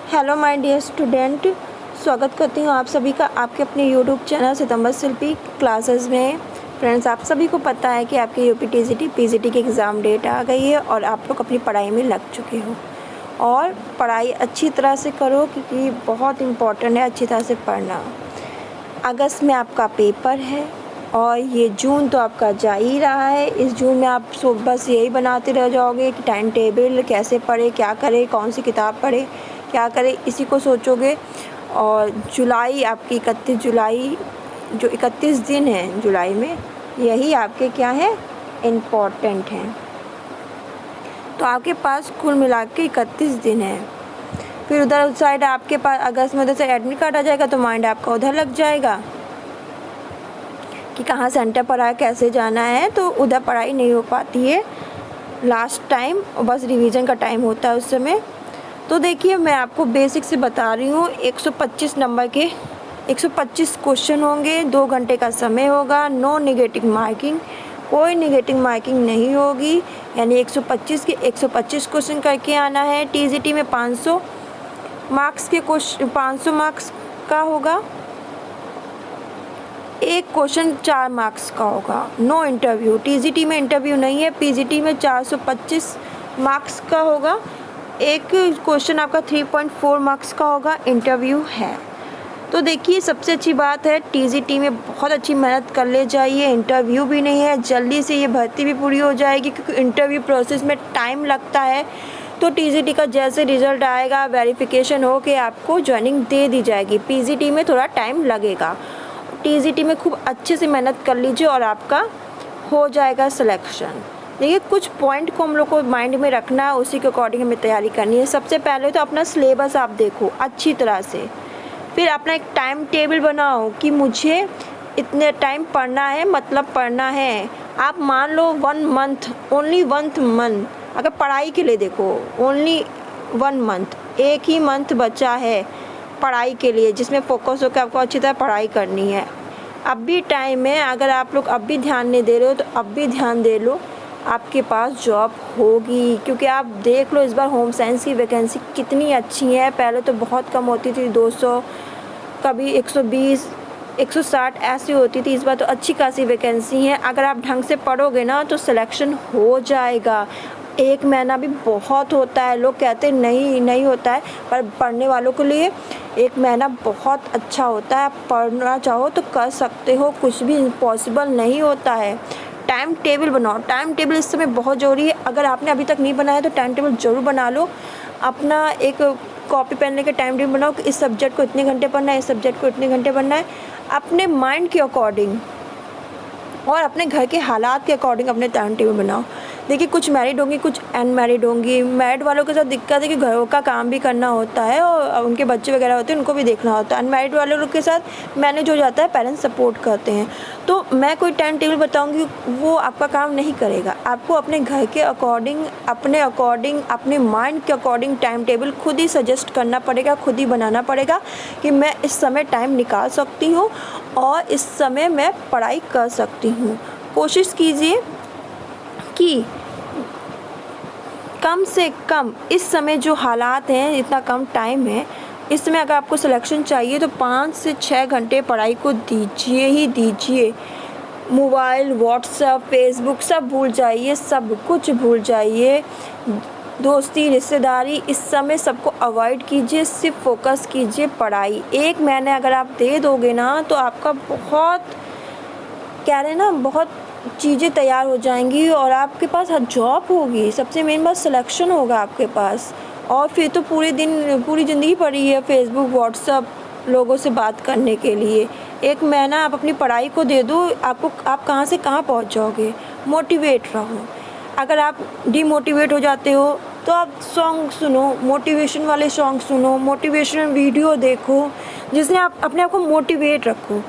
Hello my dear student, स्वागत करती हूँ आप सभी का आपके अपने यूट्यूब चैनल सितंबर शिल्पी क्लासेस में। फ्रेंड्स, आप सभी को पता है कि आपके यूपी टीजीटी पीजीटी की एग्ज़ाम डेट आ गई है और आप लोग अपनी पढ़ाई में लग चुके हो। और पढ़ाई अच्छी तरह से करो क्योंकि बहुत इम्पोर्टेंट है अच्छी तरह से पढ़ना। अगस्त में आपका पेपर है और ये जून तो आपका जा ही रहा है। इस जून में आप बस यही बनाते रह जाओगे कि टाइम टेबल कैसे पढ़े, क्या करें, कौन सी किताब पढ़े, क्या करें, इसी को सोचोगे। और जुलाई आपकी 31 जुलाई, जो 31 दिन हैं जुलाई में, यही आपके क्या है, इम्पॉर्टेंट हैं। तो आपके पास कुल मिला के 31 दिन है। फिर उधर उस साइड आपके पास अगस्त में उधर से एडमिट कार्ड आ जाएगा तो माइंड आपका उधर लग जाएगा कि कहाँ सेंटर पर है, कैसे जाना है। तो उधर पढ़ाई नहीं हो पाती है लास्ट टाइम, बस रिवीजन का टाइम होता है उस समय। तो देखिए, मैं आपको बेसिक से बता रही हूँ। 125 नंबर के 125 क्वेश्चन होंगे, 2 घंटे का समय होगा, नो नेगेटिव मार्किंग, कोई नेगेटिव मार्किंग नहीं होगी। यानी 125 के 125 क्वेश्चन करके आना है। टीजीटी में 500 मार्क्स के 500 मार्क्स का होगा। एक क्वेश्चन 4 मार्क्स का होगा। नो इंटरव्यू, टीजीटी में इंटरव्यू नहीं है। पीजीटी में 425 मार्क्स का होगा। एक क्वेश्चन आपका 3.4 मार्क्स का होगा, इंटरव्यू है। तो देखिए, सबसे अच्छी बात है टीजीटी में बहुत अच्छी मेहनत कर ले जाइए। इंटरव्यू भी नहीं है, जल्दी से ये भर्ती भी पूरी हो जाएगी क्योंकि इंटरव्यू प्रोसेस में टाइम लगता है। तो टीजीटी का जैसे रिजल्ट आएगा, वेरिफिकेशन हो के आपको ज्वाइनिंग दे दी जाएगी। पीजीटी में थोड़ा टाइम लगेगा। टीजीटी में खूब अच्छे से मेहनत कर लीजिए और आपका हो जाएगा सिलेक्शन। देखिए, कुछ पॉइंट को हम लोग को माइंड में रखना है, उसी के अकॉर्डिंग हमें तैयारी करनी है। सबसे पहले तो अपना सिलेबस आप देखो अच्छी तरह से। फिर अपना एक टाइम टेबल बनाओ कि मुझे इतने टाइम पढ़ना है, मतलब पढ़ना है। आप मान लो 1 मंथ, ओनली 1 मंथ, अगर पढ़ाई के लिए देखो, ओनली 1 मंथ, एक ही मंथ बचा है पढ़ाई के लिए जिसमें फोकस होकर आपको अच्छी तरह पढ़ाई करनी है। अब भी टाइम है, अगर आप लोग अब भी ध्यान नहीं दे रहे हो तो अब भी ध्यान दे लो, आपके पास जॉब होगी। क्योंकि आप देख लो इस बार होम साइंस की वैकेंसी कितनी अच्छी है। पहले तो बहुत कम होती थी, 200, कभी 120, 160 ऐसी होती थी। इस बार तो अच्छी खासी वैकेंसी है। अगर आप ढंग से पढ़ोगे ना तो सिलेक्शन हो जाएगा। 1 महीना भी बहुत होता है, लोग कहते हैं नहीं होता है, पर पढ़ने वालों के लिए 1 महीना बहुत अच्छा होता है। पढ़ना चाहो तो कर सकते हो, कुछ भी इम्पॉसिबल नहीं होता है। टाइम टेबल बनाओ, टाइम टेबल इस समय बहुत ज़रूरी है। अगर आपने अभी तक नहीं बनाया तो टाइम टेबल ज़रूर बना लो। अपना एक कॉपी पेन लेकर टाइम टेबल बनाओ कि इस सब्जेक्ट को इतने घंटे पढ़ना है, इस सब्जेक्ट को इतने घंटे पढ़ना है। अपने माइंड के अकॉर्डिंग और अपने घर के हालात के अकॉर्डिंग अपने टाइम टेबल बनाओ। देखिए, कुछ मैरिड होंगी, कुछ अनमैरिड होंगी। मैरिड वालों के साथ दिक्कत है कि घरों का काम भी करना होता है और उनके बच्चे वगैरह होते हैं, उनको भी देखना होता है। अनमैरिड वाले लोग के साथ मैनेज हो जाता है, पेरेंट्स सपोर्ट करते हैं। तो मैं कोई टाइम टेबल बताऊंगी वो आपका काम नहीं करेगा। आपको अपने घर के अकॉर्डिंग, अपने माइंड के अकॉर्डिंग टाइम टेबल खुद ही सजेस्ट करना पड़ेगा, खुद ही बनाना पड़ेगा कि मैं इस समय टाइम निकाल सकती हूँ और इस समय मैं पढ़ाई कर सकती हूँ। कोशिश कीजिए कि कम से कम इस समय जो हालात हैं, इतना कम टाइम है, इस समय अगर आपको सिलेक्शन चाहिए तो 5 से 6 घंटे पढ़ाई को दीजिए ही दीजिए। मोबाइल, व्हाट्सएप, फेसबुक सब भूल जाइए, सब कुछ भूल जाइए। दोस्ती, रिश्तेदारी, इस समय सबको अवॉइड कीजिए, सिर्फ फोकस कीजिए पढ़ाई। 1 महीने अगर आप दे दोगे ना तो आपका बहुत, कह रहे हैं ना, बहुत चीज़ें तैयार हो जाएंगी और आपके पास जॉब होगी। सबसे मेन बात सिलेक्शन होगा आपके पास। और फिर तो पूरी ज़िंदगी पड़ी है फेसबुक, व्हाट्सएप, लोगों से बात करने के लिए। 1 महीना आप अपनी पढ़ाई को दे दो, आप कहाँ से कहाँ पहुँच जाओगे। मोटिवेट रहो। अगर आप डिमोटिवेट हो जाते हो तो आप सॉन्ग सुनो, मोटिवेशन वाले सॉन्ग सुनो, मोटिवेशनल वीडियो देखो, जिसने आप अपने आप को मोटिवेट रखो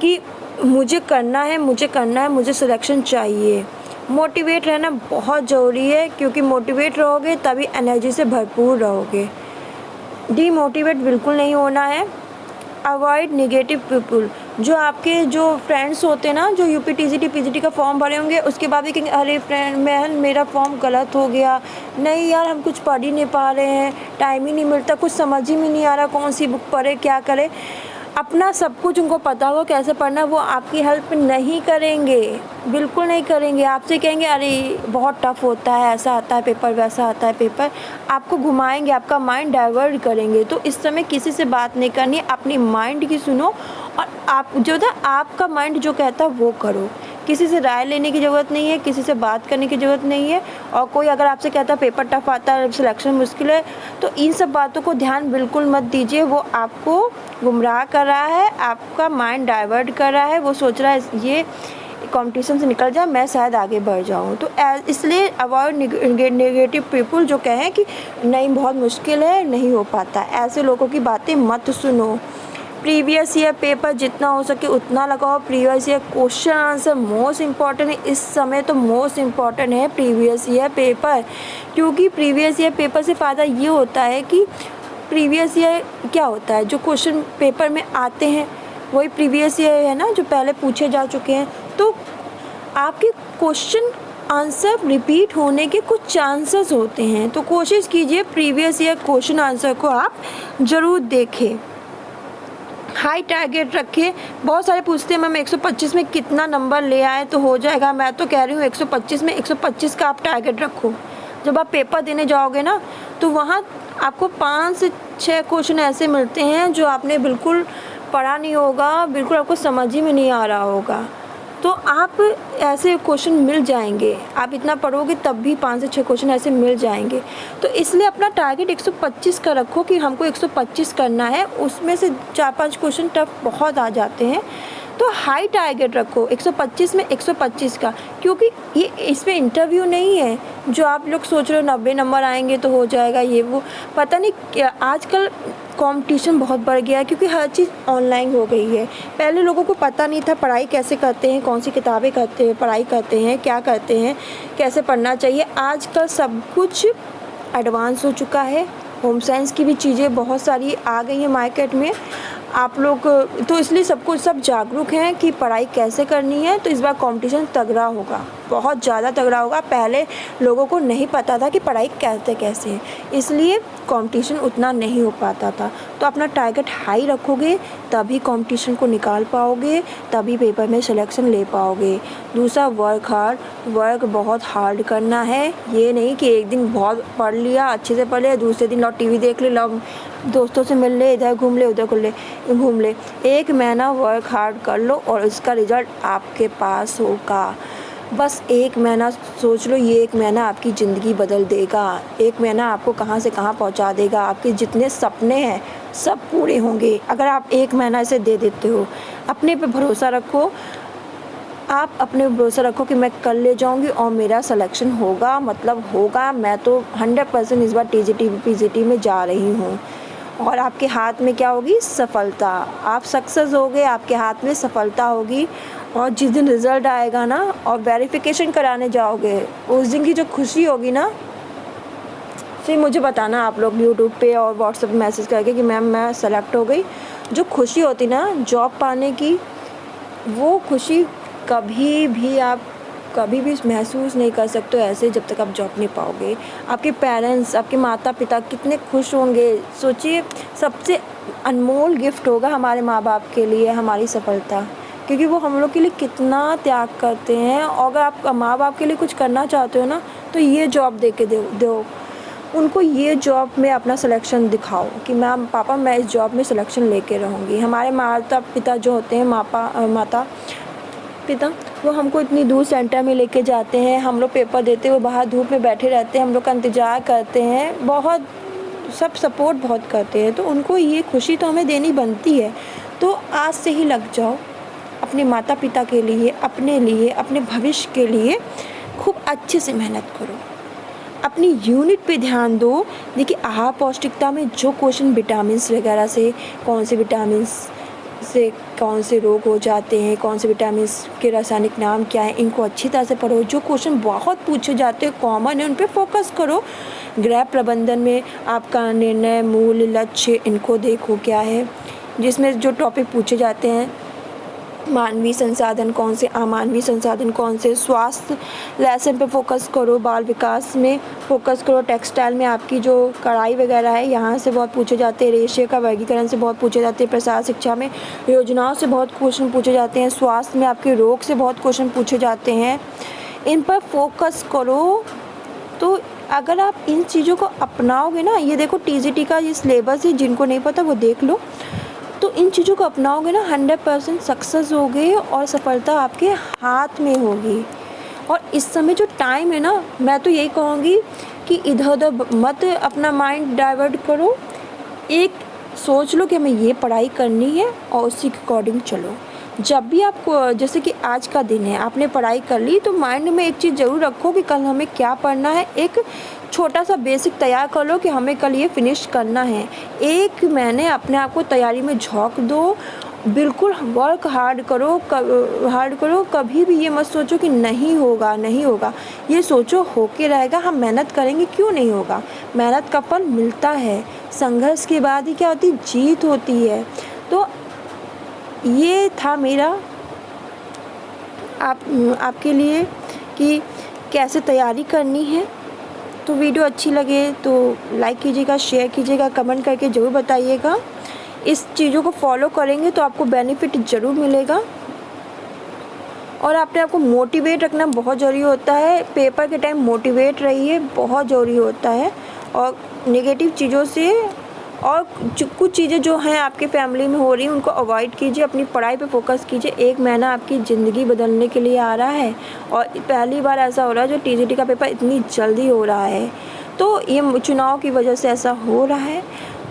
कि मुझे करना है, मुझे सिलेक्शन चाहिए। मोटिवेट रहना बहुत ज़रूरी है क्योंकि मोटिवेट रहोगे तभी एनर्जी से भरपूर रहोगे। डीमोटिवेट बिल्कुल नहीं होना है। Avoid negative people. जो आपके जो फ्रेंड्स होते हैं ना, जो यूपी टीजीटी पीजीटी का फॉर्म भरे होंगे, उसके बाद भी कहेंगे अरे फ्रेंड बहन मेरा फॉर्म गलत हो गया, नहीं यार हम कुछ पढ़ ही नहीं पा रहे हैं, टाइम ही नहीं मिलता, कुछ समझ ही में नहीं आ रहा कौन सी बुक पढ़े क्या करे। अपना सब कुछ उनको पता हो कैसे पढ़ना, वो आपकी हेल्प नहीं करेंगे, बिल्कुल नहीं करेंगे। आपसे कहेंगे अरे बहुत टफ होता है, ऐसा आता है पेपर, वैसा आता है पेपर, आपको घुमाएंगे, आपका माइंड डाइवर्ट करेंगे। तो इस समय किसी से बात नहीं करनी, अपनी माइंड की सुनो और आप जो था आपका माइंड जो कहता है वो करो। किसी से राय लेने की ज़रूरत नहीं है, किसी से बात करने की ज़रूरत नहीं है। और कोई अगर आपसे कहता है पेपर टफ आता है, सिलेक्शन मुश्किल है, तो इन सब बातों को ध्यान बिल्कुल मत दीजिए। वो आपको गुमराह कर रहा है, आपका माइंड डाइवर्ट कर रहा है। वो सोच रहा है ये कंपटीशन से निकल जाए, मैं शायद आगे बढ़ जाऊँ। तो इसलिए अवॉइड नेगेटिव पीपल जो कहें कि नहीं बहुत मुश्किल है, नहीं हो पाता, ऐसे लोगों की बातें मत सुनो। प्रीवियस ईयर पेपर जितना हो सके उतना लगाओ। Previous year question answer most important है, इस समय तो मोस्ट इम्पॉर्टेंट है प्रीवियस ईयर पेपर। क्योंकि प्रीवियस ईयर पेपर से फ़ायदा ये होता है कि प्रीवियस ईयर क्या होता है, जो क्वेश्चन पेपर में आते हैं वही प्रीवियस ईयर है ना, जो पहले पूछे जा चुके हैं। तो आपके क्वेश्चन आंसर रिपीट होने के कुछ चांसेस होते हैं। तो कोशिश कीजिए प्रीवियस ईयर क्वेश्चन आंसर को आप ज़रूर देखें। हाई टारगेट रखिए। बहुत सारे पूछते हैं मैम 125 में कितना नंबर ले आए तो हो जाएगा। मैं तो कह रही हूँ 125 में 125 का आप टारगेट रखो। जब आप पेपर देने जाओगे ना, तो वहाँ आपको 5 से 6 क्वेश्चन ऐसे मिलते हैं जो आपने बिल्कुल पढ़ा नहीं होगा, बिल्कुल आपको समझ ही में नहीं आ रहा होगा। तो आप ऐसे क्वेश्चन मिल जाएंगे, आप इतना पढ़ोगे तब भी 5 से 6 क्वेश्चन ऐसे मिल जाएंगे। तो इसलिए अपना टारगेट 125 का रखो कि हमको 125 करना है। उसमें से 4-5 क्वेश्चन टफ बहुत आ जाते हैं, तो हाई टारगेट रखो 125 में 125 का। क्योंकि ये इसमें इंटरव्यू नहीं है जो आप लोग सोच रहे हो 90 नंबर आएंगे तो हो जाएगा ये वो। पता नहीं क्या आजकल कंपटीशन बहुत बढ़ गया है, क्योंकि हर चीज़ ऑनलाइन हो गई है। पहले लोगों को पता नहीं था पढ़ाई कैसे करते हैं, कौन सी किताबें करते हैं, पढ़ाई करते हैं, क्या करते हैं, कैसे पढ़ना चाहिए। आजकल सब कुछ एडवांस हो चुका है। होम साइंस की भी चीज़ें बहुत सारी आ गई हैं मार्केट में। आप लोग तो इसलिए सब जागरूक हैं कि पढ़ाई कैसे करनी है। तो इस बार कंपटीशन तगड़ा होगा, बहुत ज़्यादा तगड़ा होगा। पहले लोगों को नहीं पता था कि पढ़ाई कैसे है, इसलिए कंपटीशन उतना नहीं हो पाता था। तो अपना टारगेट हाई रखोगे तभी कंपटीशन को निकाल पाओगे, तभी पेपर में सिलेक्शन ले पाओगे। दूसरा वर्क बहुत हार्ड करना है। ये नहीं कि एक दिन बहुत पढ़ लिया, अच्छे से पढ़ लिया, दूसरे दिन लो टीवी देख ले, लो दोस्तों से मिल ले, इधर घूम ले उधर घूम ले। 1 महीना वर्क हार्ड कर लो और इसका रिज़ल्ट आपके पास होगा। बस 1 महीना सोच लो, ये 1 महीना आपकी ज़िंदगी बदल देगा। 1 महीना आपको कहाँ से कहाँ पहुँचा देगा। आपके जितने सपने हैं सब पूरे होंगे अगर आप 1 महीना इसे दे देते हो। अपने पे भरोसा रखो, आप अपने भरोसा रखो कि मैं कर ले जाऊंगी और मेरा सिलेक्शन होगा, मतलब होगा। मैं तो 100% इस बार टीजीटी पीजीटी में जा रही हूँ और आपके हाथ में क्या होगी, सफलता। आप सक्सेस होगे, आपके हाथ में सफलता होगी। और जिस दिन रिज़ल्ट आएगा ना और वेरिफिकेशन कराने जाओगे, उस दिन की जो खुशी होगी ना, फिर मुझे बताना आप लोग यूट्यूब पे और व्हाट्सएप मैसेज करके कि मैम मैं सेलेक्ट हो गई। जो खुशी होती ना जॉब पाने की, वो खुशी आप कभी भी महसूस नहीं कर सकते हो ऐसे जब तक आप जॉब नहीं पाओगे। आपके पेरेंट्स, आपके माता पिता कितने खुश होंगे। सोचिए, सबसे अनमोल गिफ्ट होगा हमारे माँ बाप के लिए हमारी सफलता, क्योंकि वो हम लोग के लिए कितना त्याग करते हैं। और अगर आप माँ बाप के लिए कुछ करना चाहते हो ना, तो ये जॉब दे के दो उनको। ये जॉब में अपना सिलेक्शन दिखाओ कि मैम पापा मैं इस जॉब में सिलेक्शन लेके रहूँगी। हमारे माता पिता जो होते हैं, माता पिता, वो हमको इतनी दूर सेंटर में लेके जाते हैं, हम लोग पेपर देते हुए बाहर धूप में बैठे रहते हैं, हम लोग का इंतज़ार करते हैं, बहुत सब सपोर्ट बहुत करते हैं। तो उनको ये खुशी तो हमें देनी बनती है। तो आज से ही लग जाओ अपने माता पिता के लिए, अपने लिए, अपने भविष्य के लिए खूब अच्छे से मेहनत करो। अपनी यूनिट पे ध्यान दो। देखिए आहार पौष्टिकता में जो क्वेश्चन विटामिन्स वगैरह से, कौन से विटामिन्स से कौन से रोग हो जाते हैं, कौन से विटामिन्स के रासायनिक नाम क्या है, इनको अच्छी तरह से पढ़ो। जो क्वेश्चन बहुत पूछे जाते हैं, कॉमन है, उन पे फोकस करो। गृह प्रबंधन में आपका निर्णय, मूल, लक्ष्य, इनको देखो क्या है, जिसमें जो टॉपिक पूछे जाते हैं मानवीय संसाधन कौन से, अमानवीय संसाधन कौन से, स्वास्थ्य लेसन पे फोकस करो, बाल विकास में फोकस करो, टेक्सटाइल में आपकी जो कढ़ाई वगैरह है यहाँ से बहुत पूछे जाते हैं, रेशे का वर्गीकरण से बहुत पूछे जाते हैं, प्रसार शिक्षा में योजनाओं से बहुत क्वेश्चन पूछे जाते हैं, स्वास्थ्य में आपके रोग से बहुत क्वेश्चन पूछे जाते हैं। इन पर फोकस करो। तो अगर आप इन चीज़ों को अपनाओगे ना, ये देखो टीजीटी का ये सिलेबस है, जिनको नहीं पता वो देख लो। तो इन चीज़ों को अपनाओगे ना 100% सक्सेस होगे और सफलता आपके हाथ में होगी। और इस समय जो टाइम है ना, मैं तो यही कहूँगी कि इधर उधर मत अपना माइंड डाइवर्ट करो। एक सोच लो कि हमें ये पढ़ाई करनी है और उसी के अकॉर्डिंग चलो। जब भी आपको, जैसे कि आज का दिन है, आपने पढ़ाई कर ली, तो माइंड में एक चीज़ ज़रूर रखो कि कल हमें क्या पढ़ना है। एक छोटा सा बेसिक तैयार कर लो कि हमें कल ये फिनिश करना है। एक महीने अपने आप को तैयारी में झोंक दो, बिल्कुल वर्क हार्ड करो। कभी भी ये मत सोचो कि नहीं होगा नहीं होगा, ये सोचो होके रहेगा। हम मेहनत करेंगे, क्यों नहीं होगा। मेहनत का फल मिलता है, संघर्ष के बाद ही क्या होती, जीत होती है। तो ये था मेरा आपके लिए कि कैसे तैयारी करनी है। तो वीडियो अच्छी लगे तो लाइक कीजिएगा, शेयर कीजिएगा, कमेंट करके ज़रूर बताइएगा। इस चीज़ों को फॉलो करेंगे तो आपको बेनिफिट ज़रूर मिलेगा। और अपने आप को मोटिवेट रखना बहुत ज़रूरी होता है। पेपर के टाइम मोटिवेट रहिए, बहुत ज़रूरी होता है। और नेगेटिव चीज़ों से और कुछ चीज़ें जो हैं आपके फैमिली में हो रही हैं उनको अवॉइड कीजिए, अपनी पढ़ाई पे फोकस कीजिए। एक महीना आपकी ज़िंदगी बदलने के लिए आ रहा है और पहली बार ऐसा हो रहा है जो टीजीटी का पेपर इतनी जल्दी हो रहा है। तो ये चुनाव की वजह से ऐसा हो रहा है।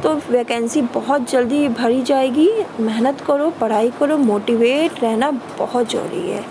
तो वैकेंसी बहुत जल्दी भरी जाएगी। मेहनत करो, पढ़ाई करो, मोटिवेट रहना बहुत ज़रूरी है।